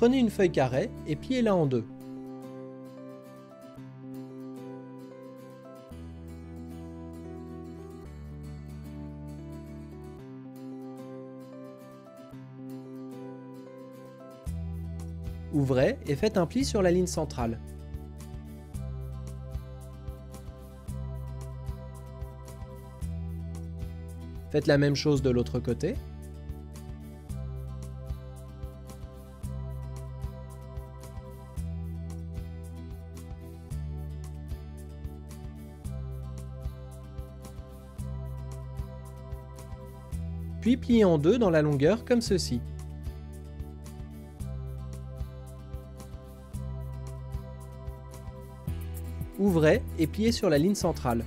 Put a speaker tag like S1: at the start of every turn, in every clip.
S1: Prenez une feuille carrée et pliez-la en deux. Ouvrez et faites un pli sur la ligne centrale. Faites la même chose de l'autre côté. Puis pliez en deux dans la longueur comme ceci. Ouvrez et pliez sur la ligne centrale.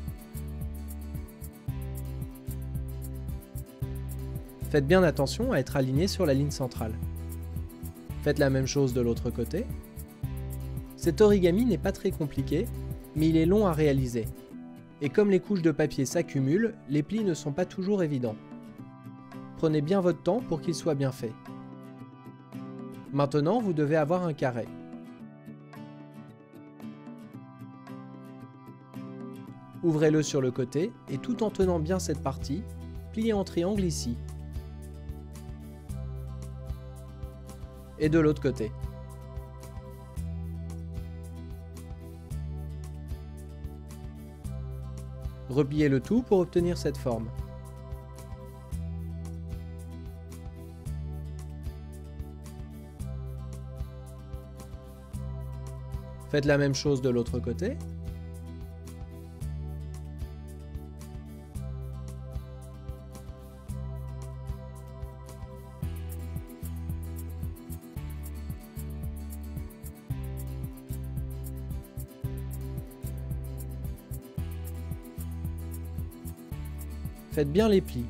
S1: Faites bien attention à être aligné sur la ligne centrale. Faites la même chose de l'autre côté. Cet origami n'est pas très compliqué, mais il est long à réaliser. Et comme les couches de papier s'accumulent, les plis ne sont pas toujours évidents. Prenez bien votre temps pour qu'il soit bien fait. Maintenant, vous devez avoir un carré. Ouvrez-le sur le côté et tout en tenant bien cette partie, pliez en triangle ici. Et de l'autre côté. Repliez le tout pour obtenir cette forme. Faites la même chose de l'autre côté. Faites bien les plis.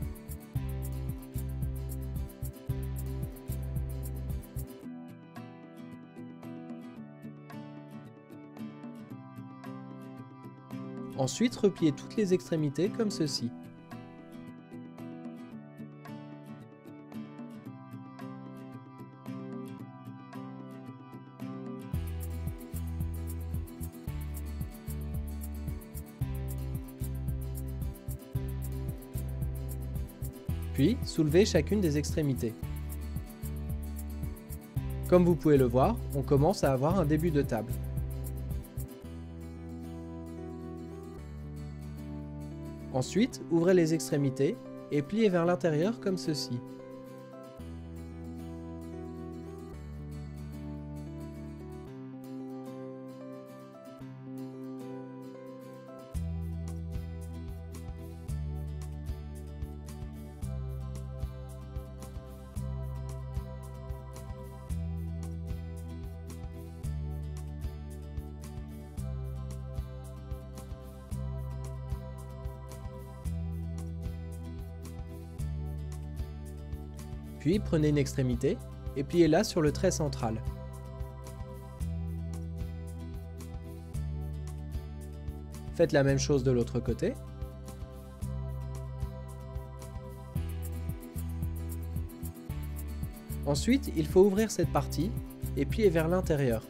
S1: Ensuite, repliez toutes les extrémités comme ceci. Puis, soulevez chacune des extrémités. Comme vous pouvez le voir, on commence à avoir un début de table. Ensuite, ouvrez les extrémités et pliez vers l'intérieur comme ceci. Puis prenez une extrémité et pliez-la sur le trait central. Faites la même chose de l'autre côté. Ensuite, il faut ouvrir cette partie et plier vers l'intérieur.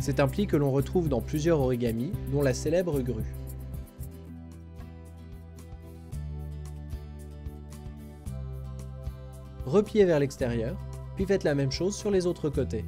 S1: C'est un pli que l'on retrouve dans plusieurs origamis, dont la célèbre grue. Repliez vers l'extérieur, puis faites la même chose sur les autres côtés.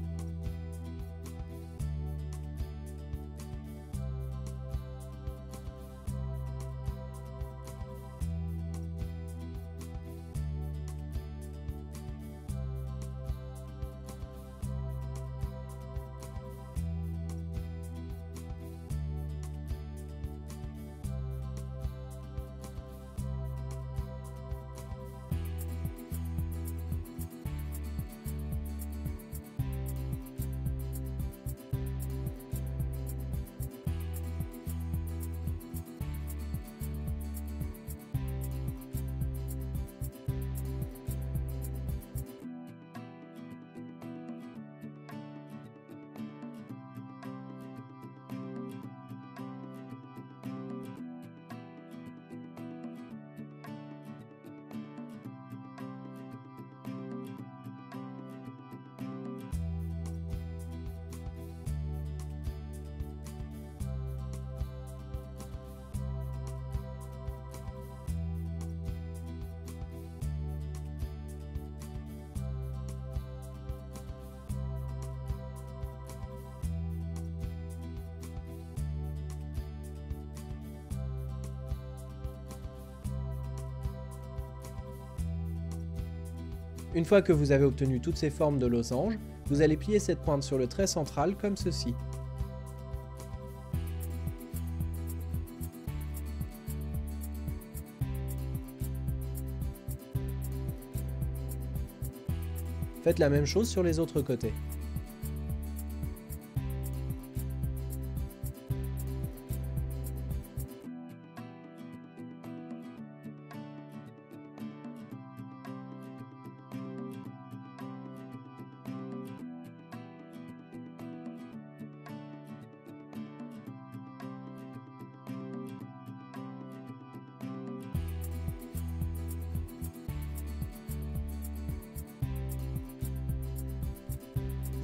S1: Une fois que vous avez obtenu toutes ces formes de losange, vous allez plier cette pointe sur le trait central comme ceci. Faites la même chose sur les autres côtés.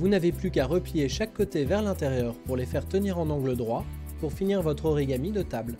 S1: Vous n'avez plus qu'à replier chaque côté vers l'intérieur pour les faire tenir en angle droit pour finir votre origami de table.